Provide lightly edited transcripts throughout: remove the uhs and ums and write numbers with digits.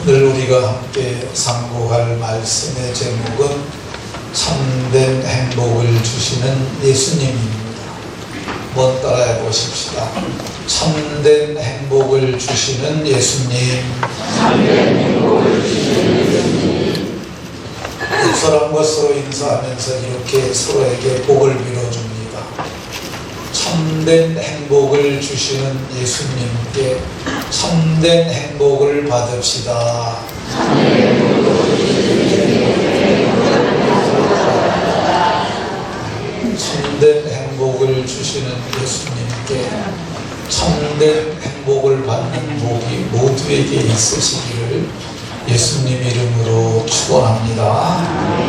오늘 우리가 함께 상고할 말씀의 제목은 참된 행복을 주시는 예수님입니다. 한번 따라해 보십시다. 참된 행복을 주시는 예수님. 참된 행복을 주시는 예수님. 옆사람과 서로 인사하면서 이렇게 서로에게 복을 빌어줍니다. 참된 행복을 주시는 예수님께 참된 행복을 받읍시다. 참된 행복을 주시는 예수님께 참된 행복을 주시는 예수님께 참된 행복을 받는 복이 모두에게 있으시기를 예수님 이름으로 축원합니다.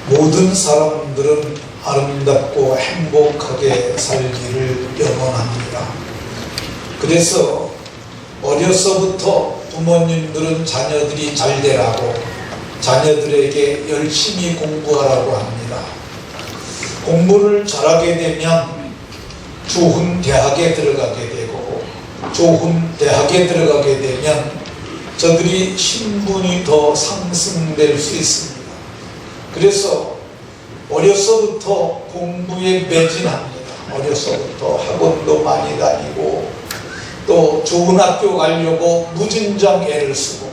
모든 사람들은 아름답고 행복하게 살기를 염원합니다. 그래서 어려서부터 부모님들은 자녀들이 잘 되라고 자녀들에게 열심히 공부하라고 합니다. 공부를 잘하게 되면 좋은 대학에 들어가게 되고 좋은 대학에 들어가게 되면 저들이 신분이 더 상승될 수 있습니다. 그래서 어려서부터 공부에 매진합니다. 어려서부터 학원도 많이 다니고 또 좋은 학교 가려고 무진장 애를 쓰고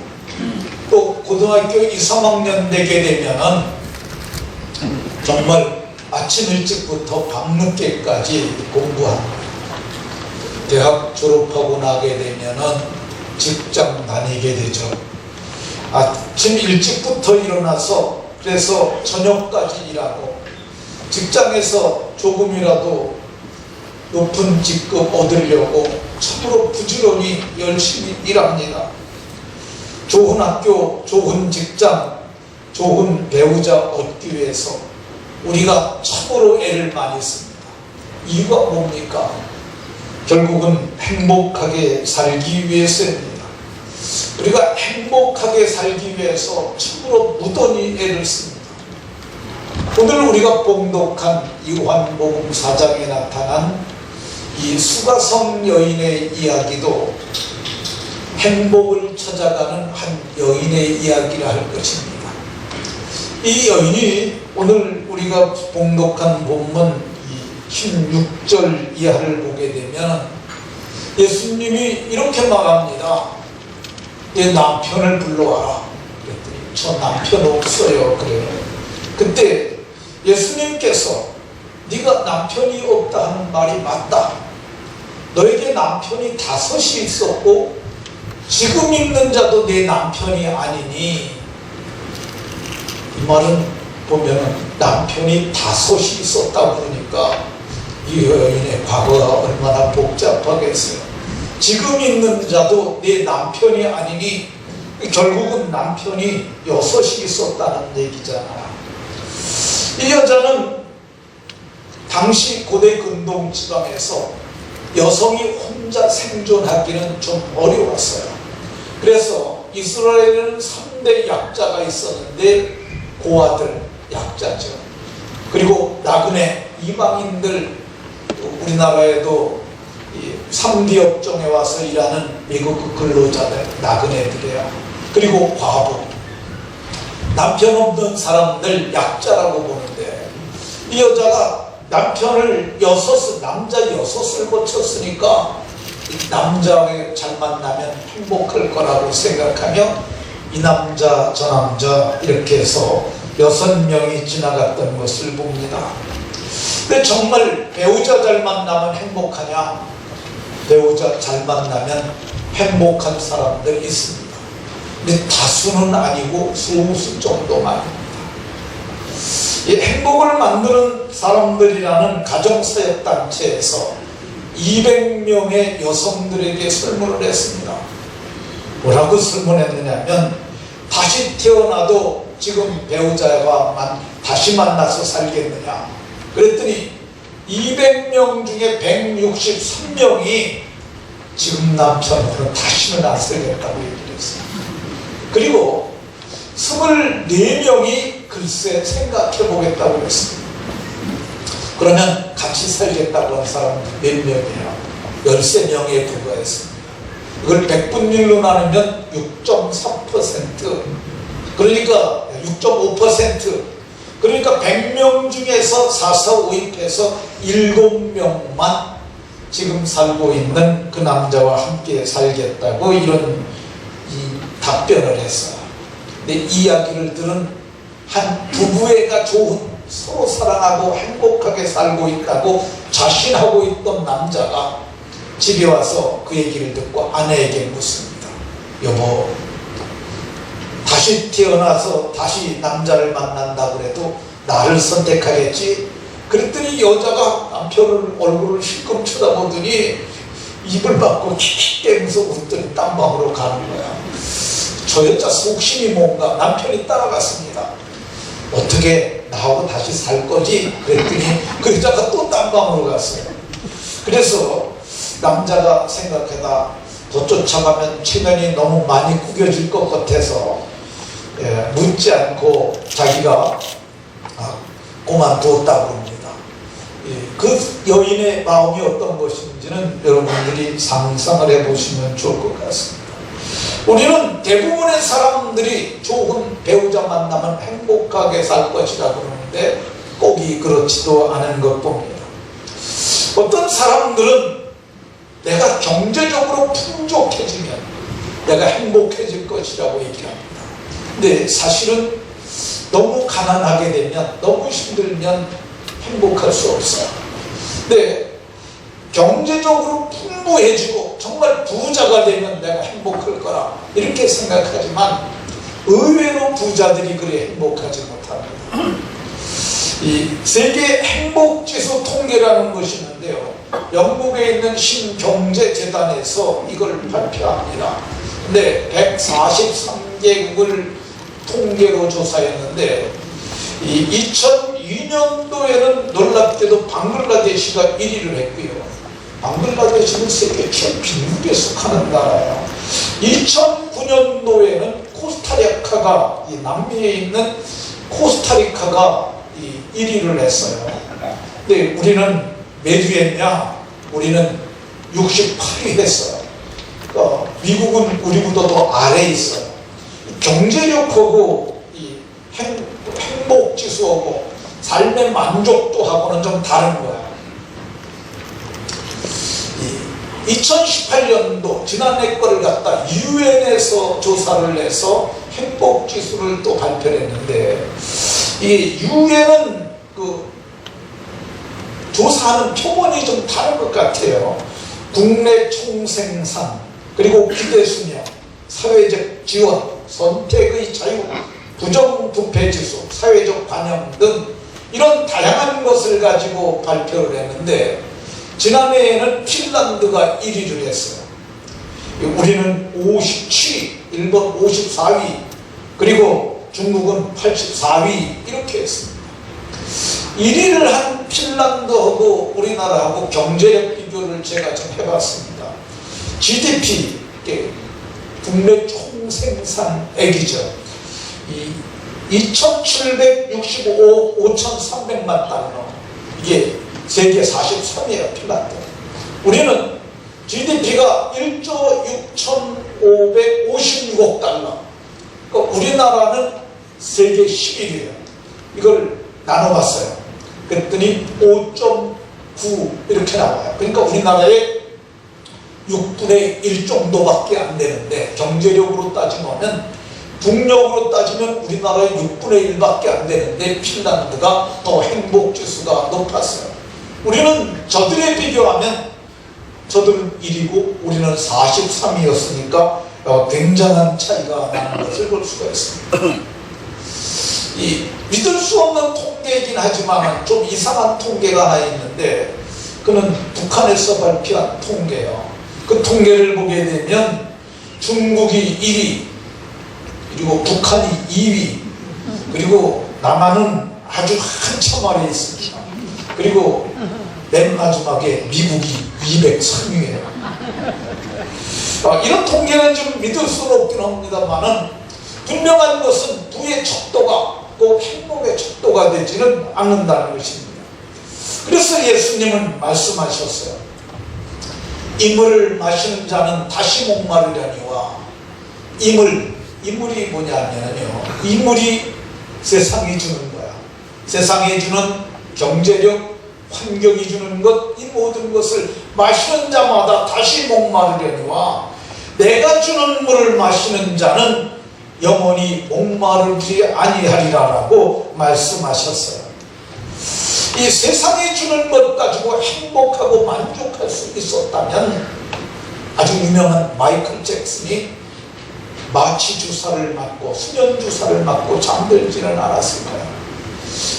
또 고등학교 2, 3학년 되게 되면은 정말 아침 일찍부터 밤늦게까지 공부합니다. 대학 졸업하고 나게 되면은 직장 다니게 되죠. 아침 일찍부터 일어나서 그래서 저녁까지 일하고 직장에서 조금이라도 높은 직급 얻으려고 참으로 부지런히 열심히 일합니다. 좋은 학교, 좋은 직장, 좋은 배우자 얻기 위해서 우리가 참으로 애를 많이 씁니다. 이유가 뭡니까? 결국은 행복하게 살기 위해서입니다. 우리가 행복하게 살기 위해서 참으로 무던히 애를 씁니다. 오늘 우리가 봉독한 요한복음 4장에 나타난 이 수가성 여인의 이야기도 행복을 찾아가는 한 여인의 이야기라 할 것입니다. 이 여인이 오늘 우리가 봉독한 본문 16절 이하를 보게 되면 예수님이 이렇게 말합니다. 내 남편을 불러와라. 그랬더니 저 남편 없어요. 그래요. 그때 예수님께서 네가 남편이 없다 하는 말이 맞다. 너에게 남편이 5이 있었고 지금 있는 자도 내 남편이 아니니. 이 말은 보면 남편이 5이 있었다 그러니까 이 여인의 과거가 얼마나 복잡하겠어요. 지금 있는 자도 내 남편이 아니니 결국은 남편이 6이 있었다는 얘기잖아. 이 여자는 당시 고대 근동 지방에서 여성이 혼자 생존하기는 좀 어려웠어요. 그래서 이스라엘에는 3대 약자가 있었는데 고아들 약자죠. 그리고 나그네 이방인들, 우리나라에도 3기 업종에 와서 일하는 외국 근로자들 나그네들이에요. 그리고 과부, 남편 없는 사람들 약자라고 보는데 이 여자가 남편을 남자 6을 거쳤으니까 이 남자에 잘 만나면 행복할 거라고 생각하며 이 남자 저 남자 이렇게 해서 6명이 지나갔던 것을 봅니다. 근데 정말 배우자 잘 만나면 행복하냐? 배우자 잘 만나면 행복한 사람들 있습니다. 근데 다수는 아니고 소수 정도만입니다. 이 행복을 만드는 사람들이라는 가정사역단체에서 200명의 여성들에게 설문을 했습니다. 뭐라고 설문했느냐면 다시 태어나도 지금 배우자와 다시 만나서 살겠느냐. 그랬더니 200명 중에 163명이 지금 남편으로 다시는 안 살겠다고 얘기를 했어요. 그리고 24명이 글쎄 생각해 보겠다고 했습니다. 그러면 같이 살겠다고 한 사람은 몇 명이에요? 13명에 불과했습니다. 이걸 100분율로 나누면 6.3%, 그러니까 6.5%, 그러니까 100명 중에서 445입해서 7명만 지금 살고 있는 그 남자와 함께 살겠다고 이런 답변을 했어요. 근데 이 이야기를 들은 한 부부애가 좋은, 서로 사랑하고 행복하게 살고 있다고 자신하고 있던 남자가 집에 와서 그 얘기를 듣고 아내에게 묻습니다. 여보, 다시 태어나서 다시 남자를 만난다 그래도 나를 선택하겠지? 그랬더니 여자가 남편을 얼굴을 실컷 쳐다보더니 입을 막고 킥킥대면서 웃더니 딴방으로 가는 거야. 저 여자 속심이 뭔가. 남편이 따라갔습니다. 어떻게 나하고 다시 살 거지? 그랬더니 그 여자가 또 딴방으로 갔어요. 그래서 남자가 생각해다 더 쫓아가면 체면이 너무 많이 구겨질 것 같아서 묻지 않고 자기가 그만두었다고 합니다. 그 여인의 마음이 어떤 것인지는 여러분들이 상상을 해보시면 좋을 것 같습니다. 우리는 대부분의 사람들이 좋은 배우자 만나면 행복하게 살 것이라 그러는데 꼭이 그렇지도 않은 것 봅니다. 어떤 사람들은 내가 경제적으로 풍족해지면 내가 행복해질 것이라고 얘기합니다. 근데 사실은 너무 가난하게 되면, 너무 힘들면 행복할 수 없어요. 근데 경제적으로 풍부해지고 정말 부자가 되면 내가 행복할 거라 이렇게 생각하지만 의외로 부자들이 그래 행복하지 못합니다. 이 세계 행복지수 통계라는 것이 있는데요, 영국에 있는 신경제재단에서 이걸 발표합니다. 근데 143개국을 통계로 조사했는데 이 2002년도에는 놀랍게도 방글라데시가 1위를 했고요. 방글라데시는 세계 제일 빈국에 속하는 나라예요. 2009년도에는 코스타리카가, 이 남미에 있는 코스타리카가 1위를 했어요. 근데 우리는 몇 위 했냐? 우리는 68위 했어요. 미국은 우리보다도 아래에 있어요. 경제력하고 이 행복지수하고 삶의 만족도하고는 좀 다른 거야. 2018년도 지난해 거를 갖다 유엔에서 조사를 해서 행복지수를 또 발표를 했는데, 이 유엔은 그 조사하는 표본이 좀 다른 것 같아요. 국내 총생산, 그리고 기대수명, 사회적 지원, 선택의 자유, 부정부패지수, 사회적 관여 등 이런 다양한 것을 가지고 발표를 했는데, 지난해에는 핀란드가 1위를 했어요. 우리는 57위, 일본 54위, 그리고 중국은 84위 이렇게 했습니다. 1위를 한 핀란드하고 우리나라하고 경제력 비교를 제가 좀 해봤습니다. GDP, 국내 총생산액이죠. 2,765억 5,300만 달러, 이게 세계 43위예요. 핀란드. 우리는 GDP가 1조 6,556억 달러. 그러니까 우리나라는 세계 11위예요. 이걸 나눠봤어요. 그랬더니 5.9 이렇게 나와요. 그러니까 우리나라의 6분의 1 정도밖에 안 되는데, 경제력으로 따지면, 국력으로 따지면 우리나라의 6분의 1밖에 안 되는데 핀란드가 더 행복지수가 높았어요. 우리는 저들에 비교하면 저들은 1위고 우리는 43위였으니까 굉장한 차이가 나는 것을 볼 수가 있습니다. 이 믿을 수 없는 통계이긴 하지만 좀 이상한 통계가 하나 있는데, 그는 북한에서 발표한 통계예요. 그 통계를 보게 되면 중국이 1위, 그리고 북한이 2위, 그리고 남한은 아주 한참 아래에 있습니다. 그리고 맨 마지막에 미국이 203위예요. 이런 통계는 좀 믿을 수는 없긴 합니다만은, 분명한 것은 부의 척도가 꼭 행복의 척도가 되지는 않는다는 것입니다. 그래서 예수님은 말씀하셨어요. 이 물을 마시는 자는 다시 목마르려니와 이물이 뭐냐면요, 이 물이 세상이 주는 거야. 세상에 주는 경제력, 환경이 주는 것, 이 모든 것을 마시는 자마다 다시 목마르려니와 내가 주는 물을 마시는 자는 영원히 목마르지 아니하리라라고 말씀하셨어요. 이 세상이 주는 것 가지고 행복하고 만족할 수 있었다면 아주 유명한 마이클 잭슨이 마취 주사를 맞고 수면 주사를 맞고 잠들지는 않았을 거예요.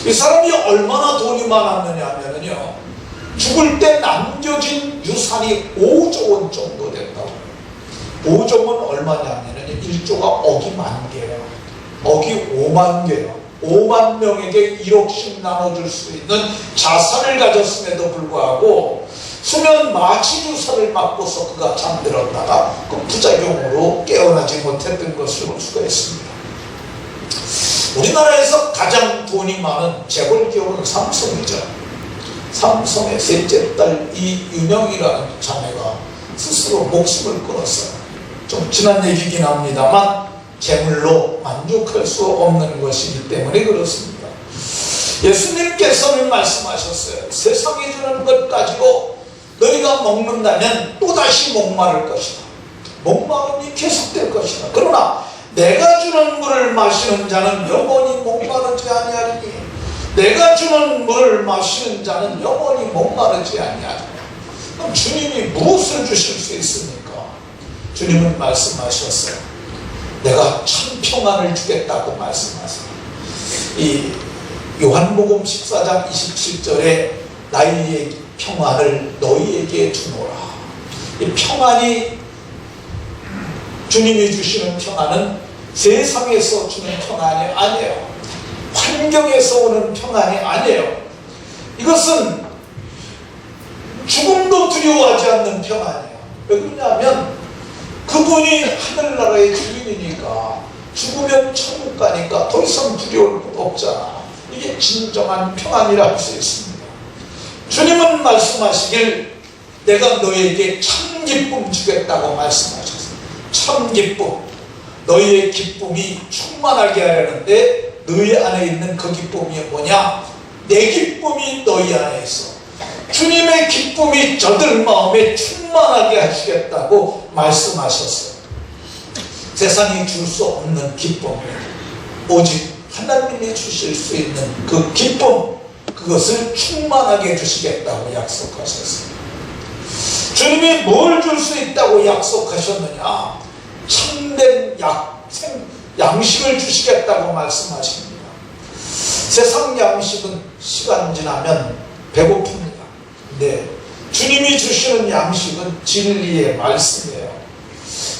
이 사람이 얼마나 돈이 많았느냐 하면요, 죽을 때 남겨진 유산이 5조 원 정도 됐다고. 5조 원 얼마냐면요, 1조가 억이 10,000개예요. 억이 50,000개예요. 5만 명에게 1억씩 나눠줄 수 있는 자산을 가졌음에도 불구하고 수면 마취 주사를 맞고서 그가 잠들었다가 그 부작용으로 깨어나지 못했던 것을 볼 수가 있습니다. 우리나라에서 가장 돈이 많은 재벌 기업은 삼성이죠. 삼성의 셋째 딸 이윤영이라는 자매가 스스로 목숨을 끊었어요. 좀 지난 얘기긴 합니다만 재물로 만족할 수 없는 것이기 때문에 그렇습니다. 예수님께서는 말씀하셨어요. 세상이 주는 것 가지고 너희가 먹는다면 또다시 목마를 것이다. 목마름이 계속될 것이다. 그러나 내가 주는 물을 마시는 자는 영원히 목마르지 아니하리니 내가 주는 물을 마시는 자는 영원히 목마르지 아니하리니. 그럼 주님이 무엇을 주실 수 있습니까? 주님은 말씀하셨어요. 내가 참 평안을 주겠다고 말씀하세요. 이 요한복음 14장 27절에 나의 평안을 너희에게 주노라. 이 평안이, 주님이 주시는 평안은 세상에서 주는 평안이 아니에요. 환경에서 오는 평안이 아니에요. 이것은 죽음도 두려워하지 않는 평안이에요. 왜 그러냐면 그분이 하늘나라의 주인이니까, 죽으면 천국 가니까 더 이상 두려울 것 없잖아. 이게 진정한 평안이라 할 수 있습니다. 주님은 말씀하시길 내가 너에게 참 기쁨 주겠다고 말씀하셨어요. 참 기쁨. 너희의 기쁨이 충만하게 하려는데 너희 안에 있는 그 기쁨이 뭐냐? 내 기쁨이 너희 안에 있어. 주님의 기쁨이 저들 마음에 충만하게 하시겠다고 말씀하셨어요. 세상이 줄 수 없는 기쁨, 오직 하나님이 주실 수 있는 그 기쁨, 그것을 충만하게 주시겠다고 약속하셨어요. 주님이 뭘 줄 수 있다고 약속하셨느냐? 참된 양식을 주시겠다고 말씀하십니다. 세상 양식은 시간 지나면 배고픕니다. 네, 주님이 주시는 양식은 진리의 말씀이에요.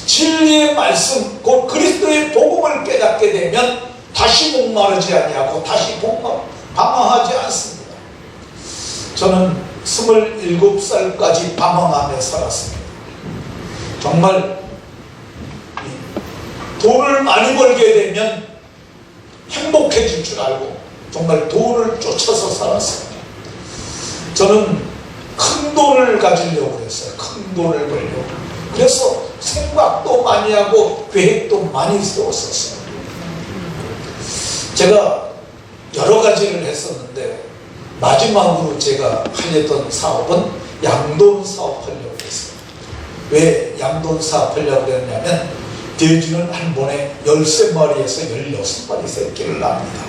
진리의 말씀, 곧 그리스도의 복음을 깨닫게 되면 다시 목마르지 아니하고 다시 방황하지 않습니다. 저는 27살까지 방황하며 살았습니다. 정말 돈을 많이 벌게 되면 행복해질 줄 알고 정말 돈을 쫓아서 살았어요. 저는 큰 돈을 가지려고 했어요. 큰 돈을 벌려고. 그래서 생각도 많이 하고 계획도 많이 세웠었어요. 제가 여러 가지를 했었는데 마지막으로 제가 하려던 사업은 양돈 사업하려고 했어요. 왜 양돈 사업하려고 했냐면 돼지는 한 번에 13마리에서 16마리 새끼를 낳습니다.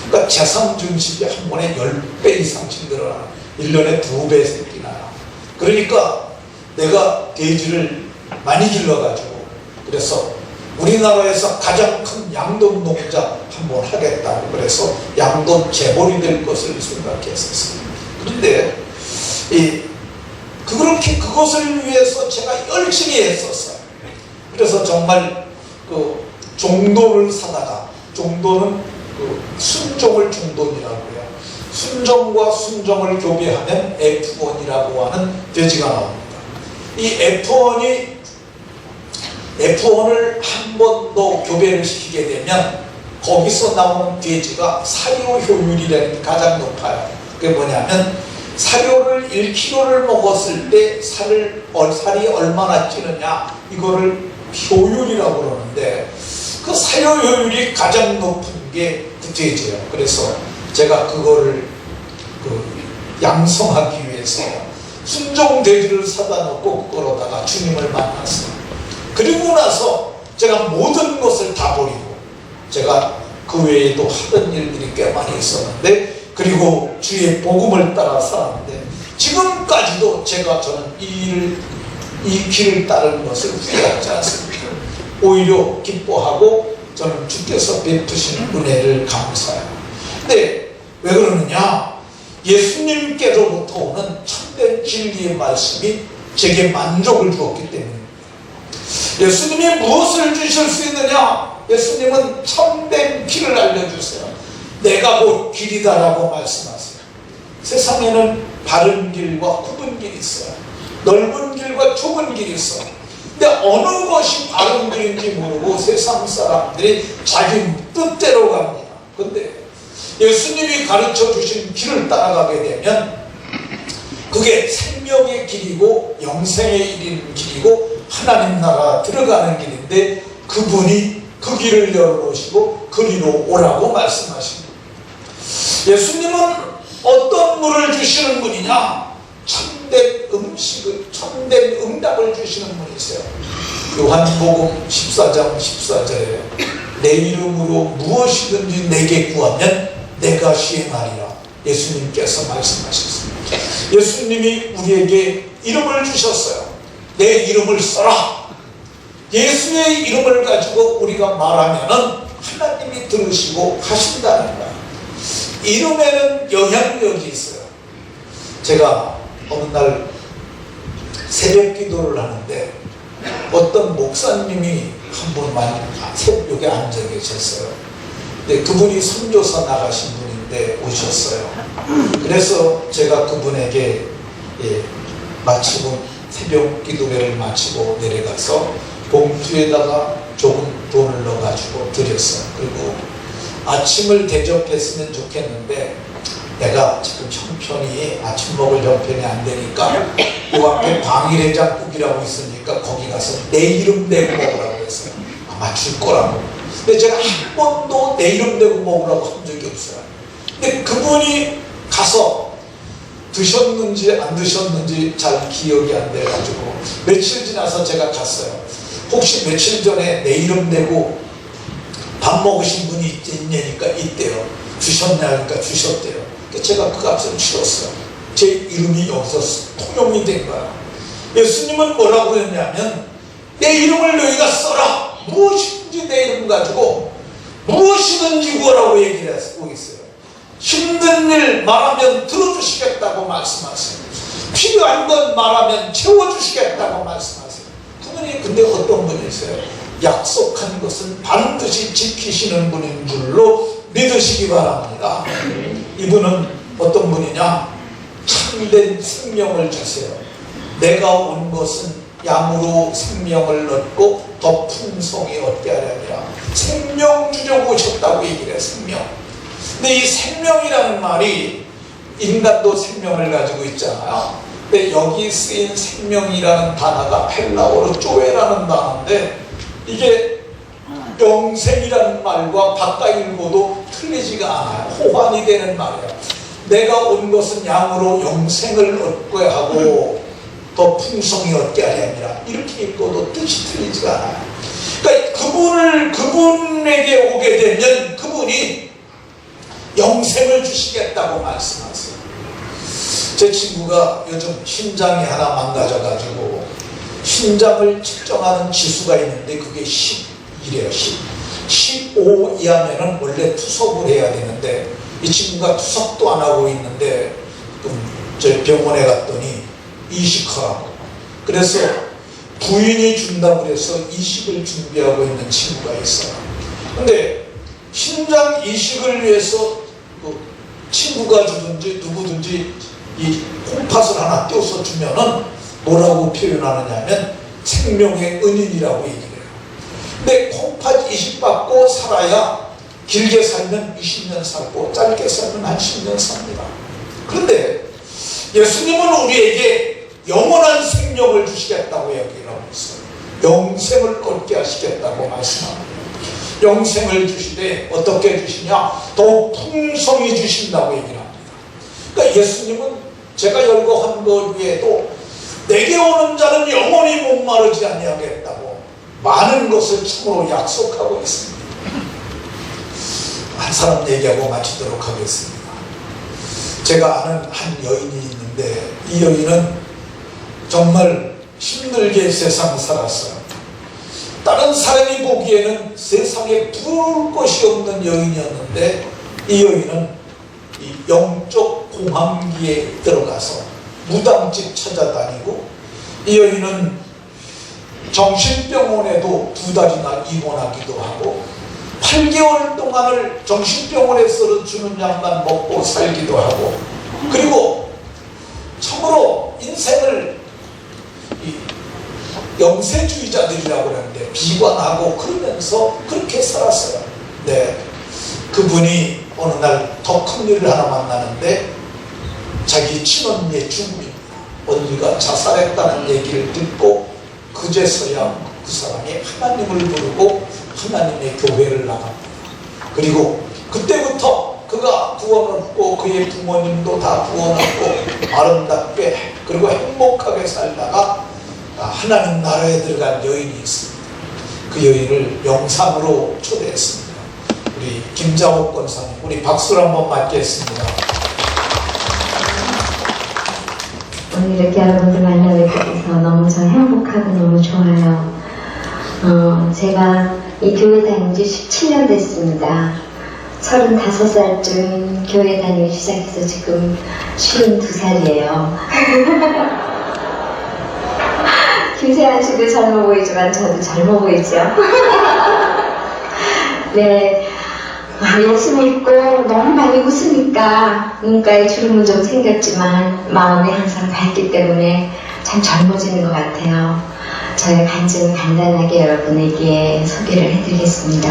그러니까 재산 증식이 한 번에 10배 이상씩 늘어나요. 1년에 2배 새끼 나요. 그러니까 내가 돼지를 많이 길러가지고, 그래서 우리나라에서 가장 큰 양돈 농장 한번 하겠다고, 그래서 양돈 재벌이 될 것을 생각했었어요. 그런데 그렇게 그것을 위해서 제가 열심히 했었어요. 그래서 정말 그 종돈을 사다가, 종돈은 그 순종을 종돈이라고 해요. 순종과 순종을 교배하면 F1이라고 하는 돼지가 나옵니다. 이 F1을 한 번 더 교배를 시키게 되면 거기서 나오는 돼지가 사료 효율이라는 게 가장 높아요. 그게 뭐냐면 사료를 1kg를 먹었을 때 살이 얼마나 찌느냐, 이거를 효율이라고 그러는데, 그 사료 효율이 가장 높은 게 그 돼지예요. 그래서 제가 그거를 양성하기 위해서 순종 돼지를 사다 놓고 그러다가 주님을 만났어요. 그리고 나서 제가 모든 것을 다 버리고, 제가 그 외에도 하던 일들이 꽤 많이 있었는데, 그리고 주의 복음을 따라 살았는데, 지금까지도 저는 이 길을 따르는 것을 후회하지 않습니다. 오히려 기뻐하고 저는 주께서 베푸신 은혜를 감사해요. 근데 왜 그러느냐? 예수님께로부터 오는 참된 진리의 말씀이 제게 만족을 주었기 때문입니다. 예수님이 무엇을 주실 수 있느냐? 예수님은 참된 길을 알려주세요. 내가 곧 길이다라고 말씀하세요. 세상에는 바른 길과 굽은 길이 있어요. 넓은 길과 좁은 길이 있어요. 근데 어느 것이 바른 길인지 모르고 세상 사람들이 자기 뜻대로 갑니다. 근데 예수님이 가르쳐 주신 길을 따라가게 되면 그게 생명의 길이고 영생에 이르는 길이고 하나님 나라 들어가는 길인데, 그분이 그 길을 열어놓으시고 그리로 오라고 말씀하십니다. 예수님은 어떤 물을 주시는 분이냐? 참된 음식을, 참된 응답을 주시는 분이세요. 요한복음 14장 14절에 내 이름으로 무엇이든지 내게 구하면 내가 시행하리라, 예수님께서 말씀하셨습니다. 예수님이 우리에게 이름을 주셨어요. 내 이름을 써라. 예수의 이름을 가지고 우리가 말하면은 하나님이 들으시고 하신다는 거예요. 이름에는 영향력이 있어요. 제가 어느 날 새벽 기도를 하는데 어떤 목사님이 한 분만 새벽에 앉아 계셨어요. 근데 그분이 선교사 나가신 분인데 오셨어요. 그래서 제가 그분에게 마치고 새벽 기도회를 마치고 내려가서 봉투에다가 조금 돈을 넣어가지고 드렸어요. 그리고 아침을 대접했으면 좋겠는데 내가 지금 형편이 아침 먹을 형편이 안 되니까 요 앞에 방일해장국이라고 있으니까 거기 가서 내 이름 대고 먹으라고 했어요. 아마 줄 거라고. 근데 제가 한 번도 내 이름 대고 먹으라고 한 적이 없어요. 근데 그분이 가서 드셨는지 안 드셨는지 잘 기억이 안 돼가지고 며칠 지나서 제가 갔어요. 혹시 며칠 전에 내 이름 대고 밥 먹으신 분이 있냐니까 있대요. 주셨냐 하니까 주셨대요. 제가 그 값을 치렀어요. 제 이름이 여기서 통용이 된 거야. 예수님은 뭐라고 했냐면 내 이름을 너희가 써라. 무엇이든지 내 이름 가지고 무엇이든지 구하라고 얘기를 하고 있어요. 힘든 일 말하면 들어주시겠다고 말씀하세요. 필요한 것 말하면 채워주시겠다고 말씀하세요. 그분이 근데 어떤 분이세요? 약속한 것은 반드시 지키시는 분인 줄로 믿으시기 바랍니다. 이분은 어떤 분이냐? 참된 생명을 주세요. 내가 온 것은 양으로 생명을 얻고 더 풍성히 얻게 하려니라. 생명 주려고 오셨다고 얘기를 해요. 생명. 근데 이 생명이라는 말이 인간도 생명을 가지고 있잖아요. 근데 여기 쓰인 생명이라는 단어가 헬라어로 쪼에라는 단어인데 이게 영생이라는 말과 바꿔 읽어도 틀리지가 않아요. 호환이 되는 말이에요. 내가 온 것은 양으로 영생을 얻게 하고 더 풍성히 얻게 하려 함이라. 이렇게 읽어도 뜻이 틀리지가 않아요. 그러니까 그분에게 오게 되면 그분이 영생을 주시겠다고 말씀하세요. 제 친구가 요즘 심장이 하나 망가져가지고 심장을 측정하는 지수가 있는데 그게 10이래요. 15 이하면은 원래 투석을 해야 되는데 이 친구가 투석도 안 하고 있는데 저희 병원에 갔더니 이식하라고. 그래서 부인이 준다고 해서 이식을 준비하고 있는 친구가 있어요. 근데 심장 이식을 위해서 친구가 주든지 누구든지 이 콩팥을 하나 띄워서 주면은 뭐라고 표현하느냐면 생명의 은인이라고 얘기해요. 근데 콩팥 이식받고 살아야 길게 살면 20년 살고 짧게 살면 한 10년 삽니다. 그런데 예수님은 우리에게 영원한 생명을 주시겠다고 얘기를 하고 있어요. 영생을 얻게 하시겠다고 말씀합니다. 영생을 주시되 어떻게 주시냐? 더욱 풍성히 주신다고 얘기를 합니다. 그러니까 예수님은 제가 열거한 것 외에도 내게 오는 자는 영원히 목마르지 아니하겠다고 많은 것을 참으로 약속하고 있습니다. 한 사람 얘기하고 마치도록 하겠습니다. 제가 아는 한 여인이 있는데 이 여인은 정말 힘들게 세상을 살았어요. 다른 사람이 보기에는 세상에 부러울 것이 없는 여인이었는데 이 여인은 이 영적 공황기에 들어가서 무당집 찾아다니고 이 여인은 정신병원에도 2달이나 입원하기도 하고 8개월 동안을 정신병원에서 주는 약만 먹고 살기도 하고 그리고 참으로 인생을 영세주의자들이라고 그러는데 비관하고 그러면서 그렇게 살았어요. 네, 그분이 어느 날 더 큰 일을 하나 만나는데 자기 친언니의 죽음입니다. 언니가 자살했다는 얘기를 듣고 그제서야 그 사람이 하나님을 부르고 하나님의 교회를 나갑니다. 그리고 그때부터 그가 구원 얻고 그의 부모님도 다 구원 얻고 아름답게 그리고 행복하게 살다가 하나님 나라에 들어간 여인이 있습니다. 그 여인을 영상으로 초대했습니다. 우리 김장옥 권사님, 우리 박수를 한번 맞겠습니다. 오늘 이렇게 여러분들 만나뵙게 돼서 너무 저 행복하고 너무 좋아요. 제가 이 교회 다닌 지 17년 됐습니다. 35살쯤 교회 다니기 시작해서 지금 52살이에요. 김세한 씨도 젊어 보이지만 저도 젊어 보이죠? 네. 예수 믿고 너무 많이 웃으니까 눈가에 주름은 좀 생겼지만 마음이 항상 밝기 때문에 참 젊어지는 것 같아요. 저의 간증은 간단하게 여러분에게 소개를 해드리겠습니다.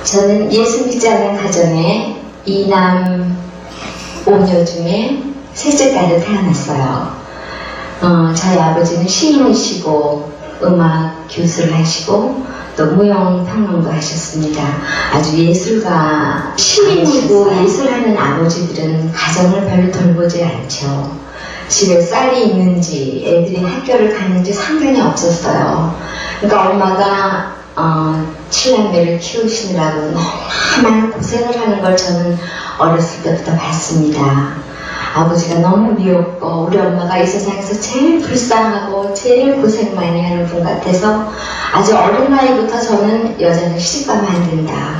저는 예수 믿지 않는 가정에 2남 5녀 중에 셋째 딸로 태어났어요. 저희 아버지는 시인이시고 음악 교수를 하시고 또 무용평론도 하셨습니다. 아주 예술가, 시인이고 예술하는 아버지들은 가정을 별로 돌보지 않죠. 집에 쌀이 있는지 애들이 학교를 가는지 상관이 없었어요. 그러니까 엄마가 7남매를 키우시느라고 너무 많은 고생을 하는 걸 저는 어렸을 때부터 봤습니다. 아버지가 너무 미웠고 우리 엄마가 이 세상에서 제일 불쌍하고 제일 고생 많이 하는 분 같아서 아주 어린 나이부터 저는 여자는 시집가면 안 된다.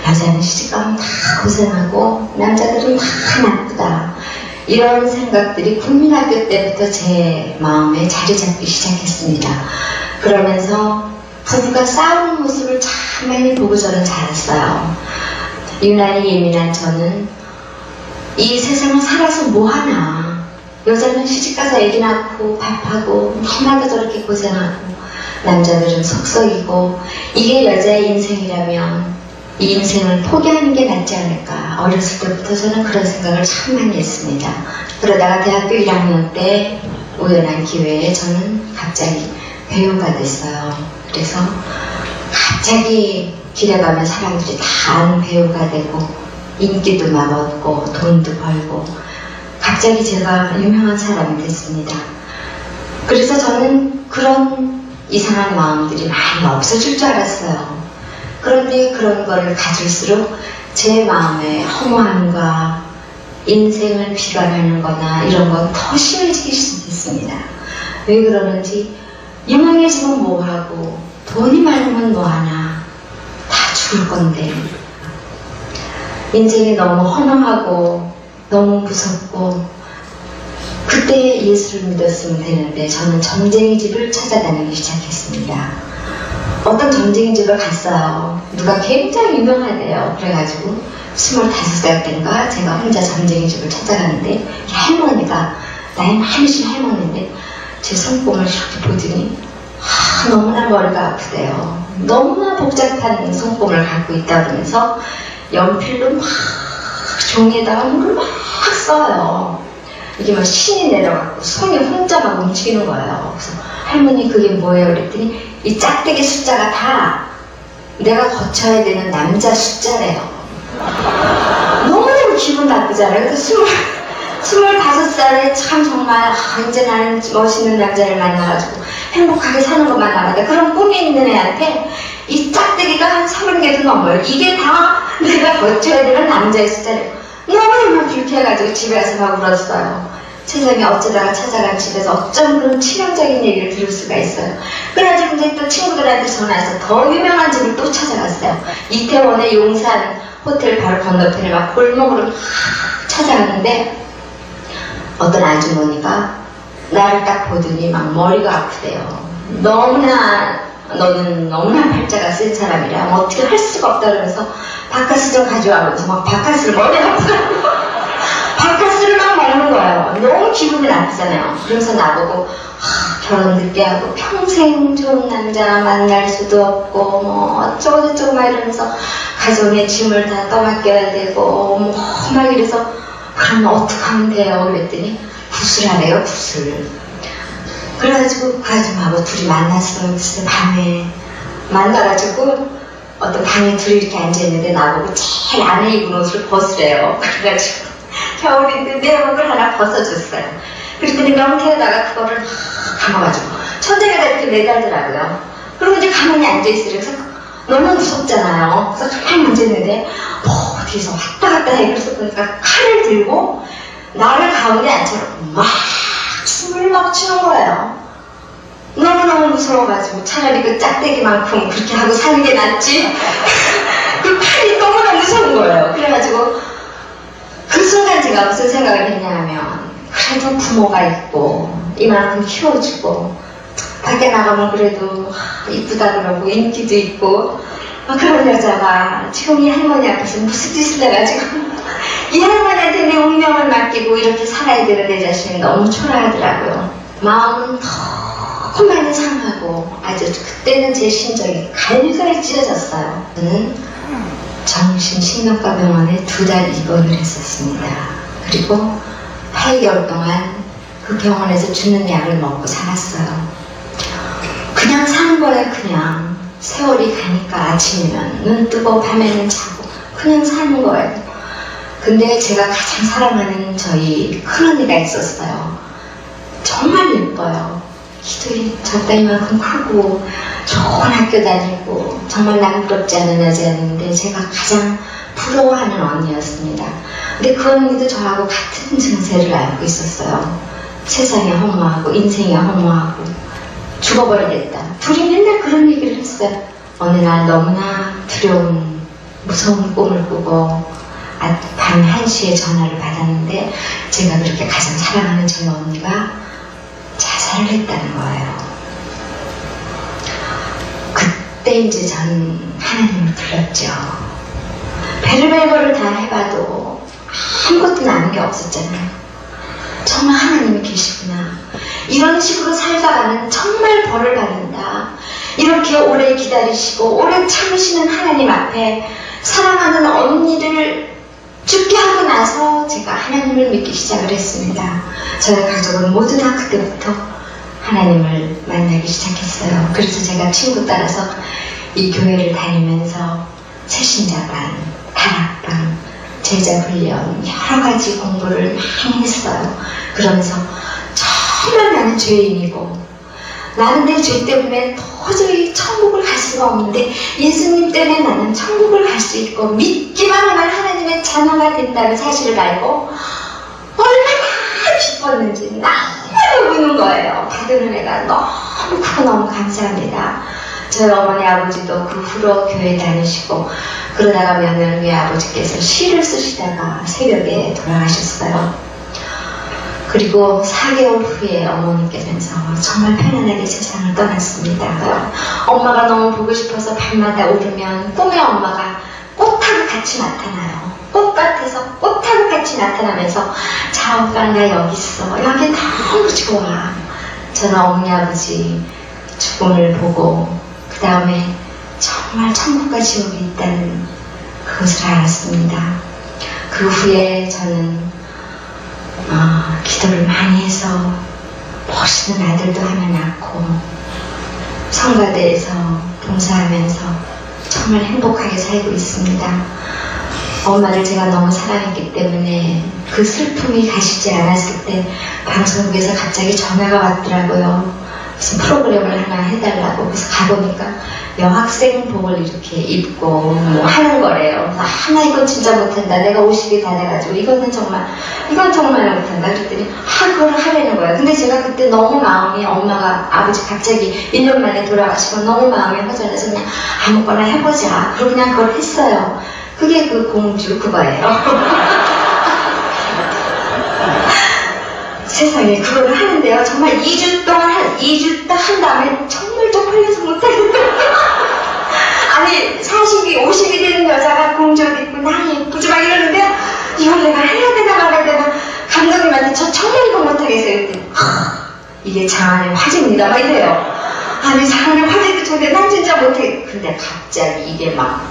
여자는 시집가면 다 고생하고 남자들은 다 나쁘다. 이런 생각들이 국민학교 때부터 제 마음에 자리 잡기 시작했습니다. 그러면서 부부가 싸우는 모습을 참 많이 보고 저는 자랐어요. 유난히 예민한 저는 이 세상을 살아서 뭐하나. 여자는 시집가서 애기 낳고 밥하고 너무나도 저렇게 고생하고 남자들은 속썩이고 이게 여자의 인생이라면 이 인생을 포기하는 게 낫지 않을까. 어렸을 때부터 저는 그런 생각을 참 많이 했습니다. 그러다가 대학교 1학년 때 우연한 기회에 저는 갑자기 배우가 됐어요. 그래서 갑자기 길에 가면 사람들이 다 아는 배우가 되고 인기도 막 얻고 돈도 벌고 갑자기 제가 유명한 사람이 됐습니다. 그래서 저는 그런 이상한 마음들이 많이 없어질 줄 알았어요. 그런데 그런 거를 가질수록 제 마음에 허무함과 인생을 비관하는 거나 이런 건 더 심해지기 시작했습니다. 왜 그러는지 유명해지면 뭐하고 돈이 많으면 뭐하나 다 죽을 건데 인생이 너무 허무하고 너무 무섭고 그때 예수를 믿었으면 되는데 저는 점쟁이 집을 찾아다니기 시작했습니다. 어떤 점쟁이 집을 갔어요. 누가 굉장히 유명하대요. 그래가지고 25살 때인가 제가 혼자 점쟁이 집을 찾아가는데 할머니가 나이 많으신 할머니인데 제 손금을 이렇게 보더니 너무나 머리가 아프대요. 너무나 복잡한 손금을 갖고 있다 그러면서 연필로 막 종이에다가 물을 막 써요. 이게 막 신이 내려갖고 손이 혼자 막 움직이는 거예요. 그래서 할머니 그게 뭐예요? 그랬더니 이 짝대기 숫자가 다 내가 거쳐야 되는 남자 숫자래요. 너무너무 기분 나쁘잖아요. 그래서 25살에 참 정말 이제 나는 멋있는 남자를 만나가지고 행복하게 사는 것만 남았다. 그런 꿈이 있는 애한테 이 짝대기가 한 30개도 넘어요. 이게 다 내가 거쳐야 되는 남자의 숫자래요. 너무너무 불쾌해가지고 집에 가서 막 울었어요. 세상에 어쩌다가 찾아간 집에서 어쩜 그런 치명적인 얘기를 들을 수가 있어요. 그래가지고 이제 또 친구들한테 전화해서 더 유명한 집을 또 찾아갔어요. 이태원의 용산 호텔 바로 건너편에 막 골목으로 찾아갔는데 어떤 아주머니가 나를 딱 보더니 막 머리가 아프대요. 너는 너무나 팔자가 센 사람이라 뭐 어떻게 할 수가 없다 그러면서 바카스 좀 가져와면서 막 바카스를 머리에 아프다고 바카스를 막 먹는 거예요. 너무 기분이 나쁘잖아요. 그러면서 나보고 결혼 늦게 하고 평생 좋은 남자 만날 수도 없고 뭐 어쩌고저쩌고 막 이러면서 가정의 짐을 다 떠맡겨야 되고 뭐 막 이래서 그러면 어떡하면 돼요? 그랬더니 굿을 하래요. 굿을. 그래가지고 그 아줌마하고 둘이 만났어요. 그래서 밤에 만나가지고 어떤 방에 둘이 이렇게 앉아있는데 나보고 제일 안에 입은 옷을 벗으래요. 그래가지고 겨울인데 내 옷을 하나 벗어줬어요. 그랬더니 명태에다가 그거를 막 감아가지고 천장에다 이렇게 매달더라고요. 그리고 이제 가만히 앉아있어요. 그래서 너무 무섭잖아요. 그래서 가만히 앉아있는데 어디서 왔다 갔다 해. 그래서 보니까 칼을 들고 나를 가운데 앉혀놓고 막 춤을 막 추는 거예요. 너무너무 무서워가지고 차라리 그 짝대기만큼 그렇게 하고 사는 게 낫지. 그 칼이 너무나 무서운 거예요. 그래가지고 그 순간 제가 무슨 생각을 했냐면 그래도 부모가 있고 이만큼 키워주고 밖에 나가면 그래도 이쁘다 그러고 인기도 있고 그런 여자가 지금 이 할머니 앞에서 무슨 짓을 해가지고 이 할머니한테 내 운명을 맡기고 이렇게 살아야 되는 내 자신이 너무 초라하더라고요. 마음은 너무 많이 상하고 아주 그때는 제 심정이 갈갈이 찢어졌어요. 저는 정신신경과 병원에 2달 입원을 했었습니다. 그리고 8개월 동안 그 병원에서 주는 약을 먹고 살았어요. 그냥 사는 거예요. 그냥 세월이 가니까 아침이면 눈 뜨고 밤에는 자고 그냥 사는 거예요. 근데 제가 가장 사랑하는 저희 큰언니가 있었어요. 정말 예뻐요. 키도 적당히만큼 크고 좋은 학교 다니고 정말 남부럽지 않은 여자였는데 제가 가장 부러워하는 언니였습니다. 근데 그 언니도 저하고 같은 증세를 앓고 있었어요. 세상이 허무하고 인생이 허무하고 죽어버리겠다. 둘이 맨날 그런 얘기를 했어요. 어느 날 너무나 두려운 무서운 꿈을 꾸고 밤 1시에 전화를 받았는데 제가 그렇게 가장 사랑하는 저희 언니가 자살을 했다는 거예요. 그때 이제 전 하나님을 불렀죠. 별의별 다 해봐도 아무것도 남은 게 없었잖아요. 정말 하나님이 계시구나. 이런 식으로 살다가는 정말 벌을 받는다. 이렇게 오래 기다리시고 오래 참으시는 하나님 앞에 사랑하는 언니를 죽게 하고 나서 제가 하나님을 믿기 시작을 했습니다. 저희 가족은 모두 다 그때부터 하나님을 만나기 시작했어요. 그래서 제가 친구 따라서 이 교회를 다니면서 새신자반, 다락방, 제자훈련 여러 가지 공부를 많이 했어요. 그러면서 정말 나는 죄인이고 나는 내 죄 때문에 도저히 천국을 갈 수가 없는데 예수님 때문에 나는 천국을 갈 수 있고 믿기만 하면 하나님의 자녀가 된다는 사실을 알고 얼마나 기뻤는지 너무 우는 거예요. 받은 은혜가 너무 크고 너무 감사합니다. 저희 어머니 아버지도 그 후로 교회 다니시고 그러다가 몇 년 후에 아버지께서 시를 쓰시다가 새벽에 돌아가셨어요. 그리고 4개월 후에 어머니께서 정말 편안하게 세상을 떠났습니다. 엄마가 너무 보고 싶어서 밤마다 오르면 꿈에 엄마가 꽃하고 같이 나타나요. 꽃밭에서 꽃하고 같이 나타나면서 자 오빠 나 여기 있어. 여기 너무 좋아. 저는 어머니 아버지 죽음을 보고 그 다음에 정말 천국과 지옥이 있다는 그것을 알았습니다. 그 후에 저는 기도를 많이 해서 멋있는 아들도 하나 낳고 성가대에서 봉사하면서 정말 행복하게 살고 있습니다. 엄마를 제가 너무 사랑했기 때문에 그 슬픔이 가시지 않았을 때 방송국에서 갑자기 전화가 왔더라고요. 무슨 프로그램을 하나 해달라고. 그래서 가보니까 여학생복을 이렇게 입고 뭐 하는 거래요. 나 이건 진짜 못한다. 내가 50이 다 돼가지고 이건 정말 못한다. 그랬더니 그걸 하려는 거예요. 근데 제가 그때 너무 마음이, 엄마가 아버지 갑자기 1년 만에 돌아가시고 너무 마음이 허전해서 그냥 아무거나 해보자. 그리고 그냥 그걸 했어요. 그게 그 공주 그거예요. 세상에 그걸 하는데요. 정말 2주 딱 한 다음에 정말 쪽팔려서 못하겠어요. 아니 40이 50이 되는 여자가 공주 옷 입고 나 예쁘지 막 이러는데 이걸 내가 해야 되나 말아야 되나. 감독님한테 저 정말 이거 못하겠어요. 그때 이게 장안의 화제입니다 막 이래요. 아니 장안의 화제도 좋은데 난 진짜 못해. 근데 갑자기 이게 막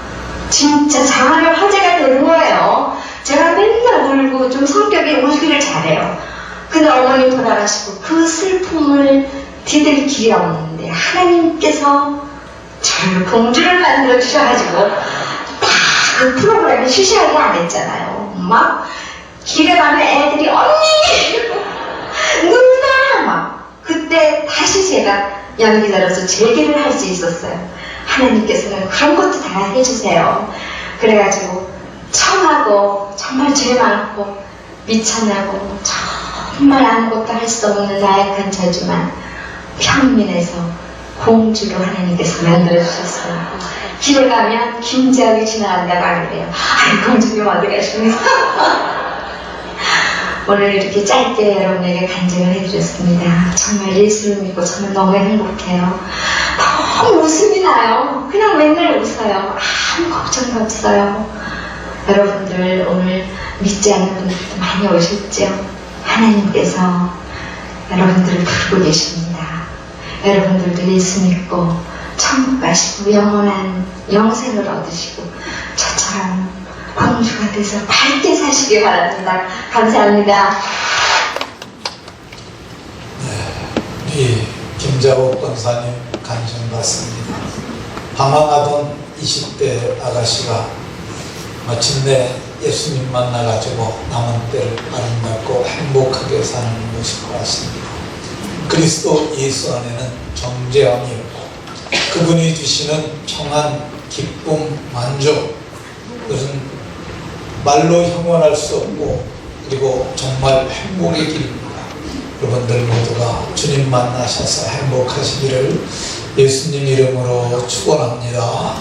진짜 장안의 화제가 되는 거예요. 제가 맨날 울고 좀 성격이 울기를 잘해요. 근데 어머니 돌아가시고 그 슬픔을 디딜 길이 없는데 하나님께서 저를 공주를 만들어 주셔가지고 딱 그 프로그램에 쉬쉬하게 안 했잖아요. 막 길에 가면 애들이 언니 누나 막 그때 다시 제가 연기자로서 재기를 할 수 있었어요. 하나님께서는 그런 것도 다 해주세요. 그래가지고 청하고 정말 죄 많고 미천하고 정말 아무것도 할 수 없는 나약한 저주만 평민에서 공주로 하나님께서 만들어주셨어요. 길에 가면 김재학이 지나간다고 하는데요. 공주님 어디 가십니까? 오늘 이렇게 짧게 여러분에게 간증을 해드렸습니다. 정말 예수를 믿고 정말 너무 행복해요. 너무 웃음이 나요. 그냥 맨날 웃어요. 아무 걱정도 없어요. 여러분들 오늘 믿지 않는 분들도 많이 오셨죠? 하나님께서 여러분들을 부르고 계십니다. 여러분들도 예수 믿고 천국 가시고 영원한 영생을 얻으시고 저처럼 공주가 돼서 밝게 사시기 바랍니다. 감사합니다. 우리 김자옥 권사님 간증 받습니다. 방황하던 20대 아가씨가 마침내 예수님 만나가지고 남은 때를 아름답고 행복하게 사는 모습을 보았습니다. 그리스도 예수 안에는 정죄함이 없고 그분이 주시는 평안, 기쁨, 만족, 그것은 말로 형언할 수 없고 그리고 정말 행복의 길입니다. 여러분들 모두가 주님 만나셔서 행복하시기를 예수님 이름으로 축원합니다.